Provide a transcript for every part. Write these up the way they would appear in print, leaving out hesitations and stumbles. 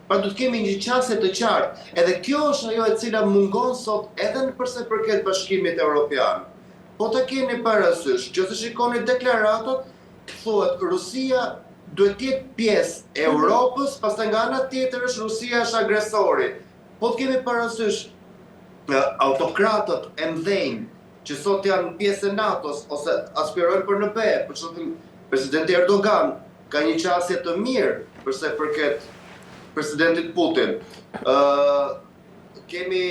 Pra du të kemi një qasje të qartë. Edhe kjo është ajo e cila mungon sot edhe në përse përket Bashkimit Evropian. Po të keni parasysh, që të shikoni deklaratat, thuhet Rusia duhet të jetë pjesë e Europës, pastaj nga ana tjetër është Rusia është agresori. Po të kemi parasysh autokratët e mdhenj që sot janë pjesë e NATO-s ose aspirojnë për NB, për shembull presidenti Erdogan ka një qasje të mirë përse përket presidentit Putin. Kemi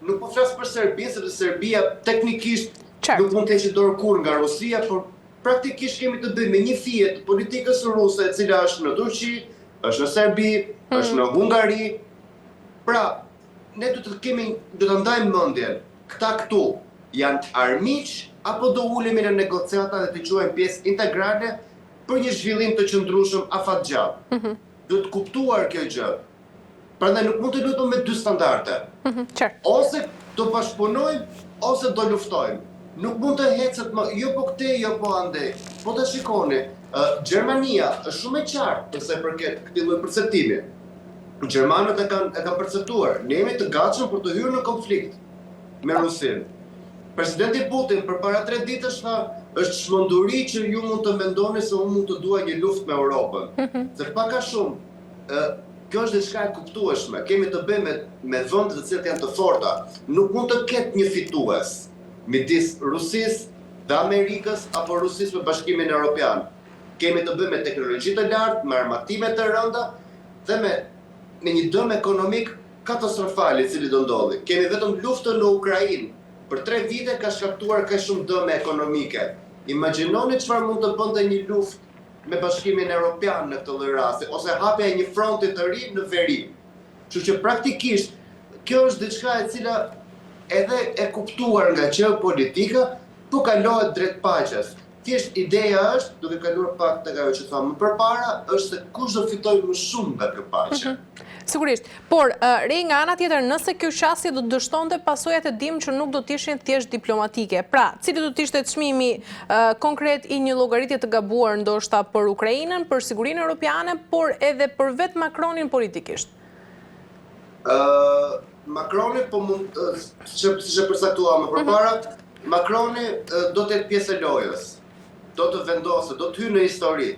nuk po flas për Serbinë, sepse Serbia teknikisht nuk mund të heqë dorë kur nga Rusia, por praktikisht kemi të bëjmë me një fije të politikës ruse e cila është në Turqi, është në Serbi, është në Hungari. Pra, ne do të ndajmë mendjen, këta këtu janë armiq apo do ulemi në negociata dhe të quajmë pjesë integrale për një zhvillim të qëndrueshëm afatgjatë. Do të kuptuar kjo gjë. Prandaj nuk mund të lutemi me dy standarde. Ose do bashkëpunojmë ose do luftojmë. Nuk mund të hecet më jo po këtej, jo po andej. Po të shikoni, Gjermania është shumë e qartë përse përket këtij lloji perceptimi. Gjermanët e kanë perceptuar, ne jemi të gatshëm për të hyrë në konflikt me Rusinë. Presidenti Putin përpara 3 ditësh tha, është çmenduri që ju mund të mendoni se unë mund të dua një luftë me Europën. Se pak a shumë, kjo është diçka e kuptueshme. Kemi të bëjmë me vende të cilat janë të forta. Nuk mund të ketë një fitues midis Rusisë dhe Amerikës apo Rusisë me Bashkimin Evropian. Kemi të bëjmë me teknologji të lartë, me armatime të rënda dhe me një dëm ekonomik katastrofal i cili do ndodhi. Kemi vetëm luftën në Ukrainë. Për 3 vite ka shkaktuar kaq shumë dëme ekonomike. Imagjinoni çfarë mund të bënte një luftë me Bashkimin Evropian në këtë lloj rasti, ose hapja e një fronti të ri në veri. Kështu që praktikisht kjo është diçka e cila edhe e kuptuar nga gjeopolitika, po kalohet drejt paqes. Thjesht ideja është, duke kaluar pak tek ajo që thamë më përpara, është se kush do fitojë më shumë nga kjo paqe. Sigurisht, por re nga ana tjetër, nëse kjo qasje do të dështonte pasojat e dim që nuk do të ishin thjesht diplomatike. Pra, cili do të ishte çmimi konkret i një llogaritje të gabuar ndoshta për Ukrainën, për sigurinë europiane, por edhe për vetë Macronin politikisht? Macroni po mund, siç e përcaktuam më përpara, Macroni do të jetë pjesë e lojës. Do të vendosë, do të hyjë në histori.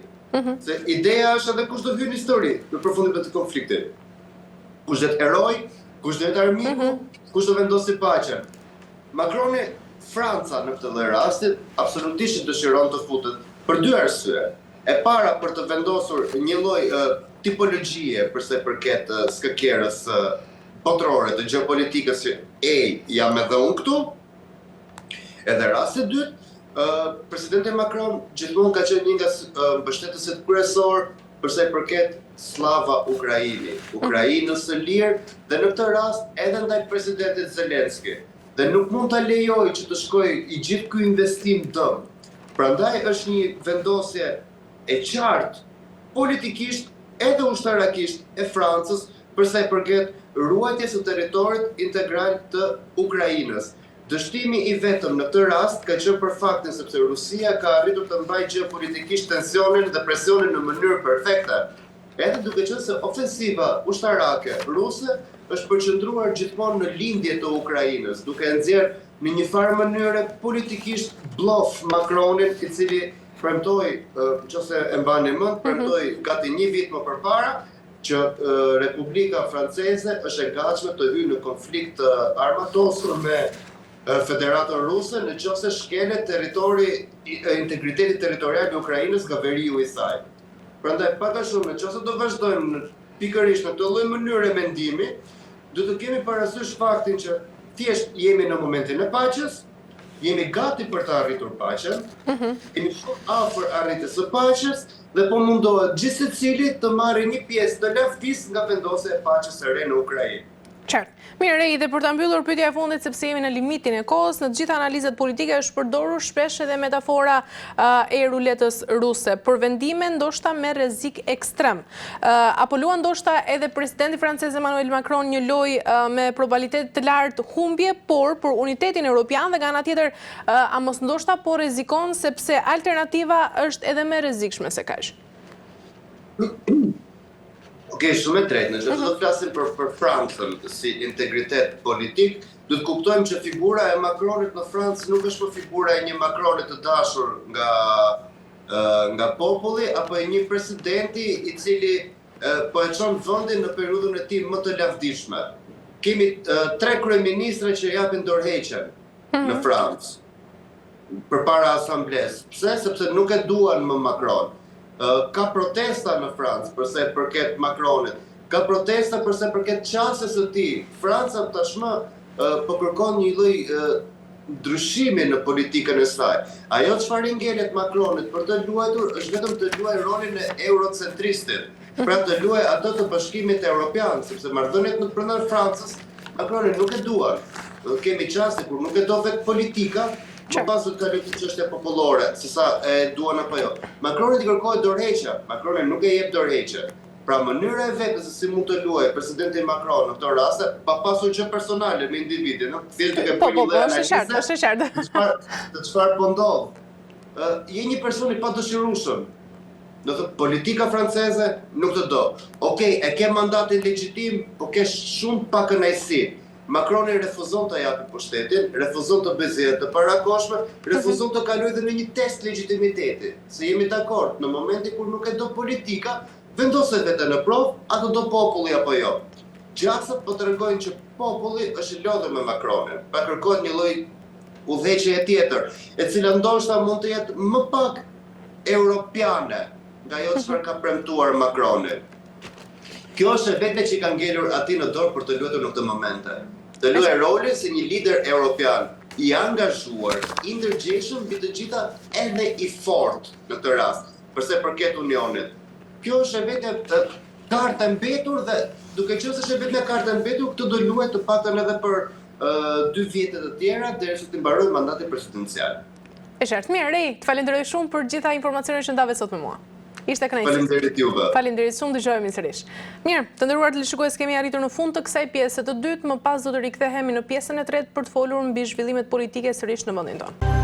Se ideja është edhe kush do hyjë në histori në përfundim të konfliktit. Kush do të heroj, kush do të armiku, kush do vendosi paqen. Macroni, Franca në këtë lloj rasti, absolutisht dëshiron të futet për 2 arsye. E para për të vendosur një lloj tipologjie përse përket skakjerës botërore të gjeopolitikës që jam edhe unë këtu. Edhe rasti i dytë, presidenti Macron gjithmonë ka qenë një nga mbështetësit kryesor përsa i përket Slava Ukraini, Ukrainës së lirë dhe në këtë rast edhe ndaj presidentit Zelenski. Dhe nuk mund ta lejoj që të shkojë i gjithë ky investim dëm. Prandaj është një vendosje e qartë politikisht edhe ushtarakisht e Francës përsa i përket ruajtjes së territorit integral të Ukrainës. Dështimi i vetëm në këtë rast ka qenë për faktin sepse Rusia ka arritur të mbajë gjeopolitikisht tensionin dhe presionin në mënyrë perfekte. Edhe duke qenë se ofensiva ushtarake ruse është përqendruar gjithmonë në lindje të Ukrainës, duke nxjerrë në një farë mënyre politikisht blof Macronin, i cili premtoi, nëse e mbani mend, premtoi gati 1 vit më përpara që Republika Franceze është e gatshme të hyjë në konflikt armatosur me Federatën Ruse në qoftë se shkelet integriteti territorial i Ukrainës nga veriu i saj. Prandaj pak a shumë, nëse do vazhdojmë pikërisht në këtë lloj mënyre mendimi, do të kemi parasysh faktin që thjesht jemi në momentin e paqes, jemi gati për të arritur paqen, jemi shumë afër arritjes së paqes dhe po mundohet gjithsecili të marrë një pjesë të lavdisë nga vendosja e paqes së re në Ukrainë. Qartë. Mirë, Rei, dhe për të mbyllur pyetja e fundit, sepse jemi në limitin e kohës, në të gjitha analizat politike është përdorur shpesh edhe metafora e ruletës ruse, për vendime ndoshta me rrezik ekstrem. Apo luan ndoshta edhe presidenti francez Emmanuel Macron një lojë me probabilitet të lartë humbje, por për unitetin evropian dhe nga ana tjetër a mos ndoshta po rrezikon sepse alternativa është edhe më rrezikshme se kaq. Ok, ke shumë e drejtë, nëse do të flasim për Francën si integritet politik, do të kuptojmë që figura e Macronit në Francë nuk është për figura e një Macronit të dashur nga populli, apo e një presidenti i cili po e çon vendin në periudhën e tij më të lavdishme. Kemi 3 kryeministra që japin dorëheqjen në Francë përpara asamblesë. Pse? Sepse nuk e duan më Macron. Ka protesta në Francë përse përket Macronit. Ka protesta përse përket qasjes së tij. Franca tashmë po kërkon një lloj ndryshimi në politikën e saj. Ajo çfarë ngjelet Macronit për të luajtur është vetëm të luajë rolin e eurocentristit. Pra të luajë ato të bashkimit evropian, sepse marrëdhëniet në brenda Francës Macronit nuk e duan. Kemi çaste kur nuk e do vetë politika, më pas të kalojë çështja popullore, se sa e duan apo jo. Macronit i kërkohet dorëheqja, Macronit nuk e jep dorëheqje. Pra mënyra e vetë se si mund të luajë presidenti Macron në këto raste, pa pasur gjë personale me individin, thjesht duke bërë një lloj analize të çfarë po ndodh. Je një person i padëshirueshëm. Do të politika franceze nuk të do. Okej, e ke mandatin legjitim, po ke shumë pak kënaqësi. Macroni refuzon të japi pushtetin, refuzon të bezjet të parakoshme, refuzon të kalojë dhe në një test legitimiteti. Se jemi dakord, në momenti kur nuk e do politika, vendoset vetë në provë, a do populli apo jo. Gjasat po tregojnë që populli është i lodhur me Macronin, pa kërkohet një lloj udhëheqje tjetër, e cila ndoshta mund të jetë më pak europiane nga ajo çfarë ka premtuar Macroni. Kjo është vetë që i ka ngelur atij në dorë për të luajtur në këtë momente. Të luajë rolin si një lider europian i angazhuar, i ndërgjegjshëm mbi të gjitha edhe i fortë në këtë rast, përse përket Unionit. Kjo është vetë karta mbetur dhe duke qenë se është vetë karta mbetur, këtë do luajë të paktën edhe për 2 vjet të tjera derisa të mbarojë mandati presidencial. E qartë, mirë, Rej, të falenderoj shumë për gjitha informacionet që ndave sot me mua. Ishte kënaqësi. Faleminderit juve. Faleminderit shumë, dëgjohemi sërish. Mirë, të nderuar teleshikues, kemi arritur në fund të kësaj pjese të dytë, më pas do të rikthehemi në pjesën e tretë për të folur mbi zhvillimet politike sërish në vendin tonë.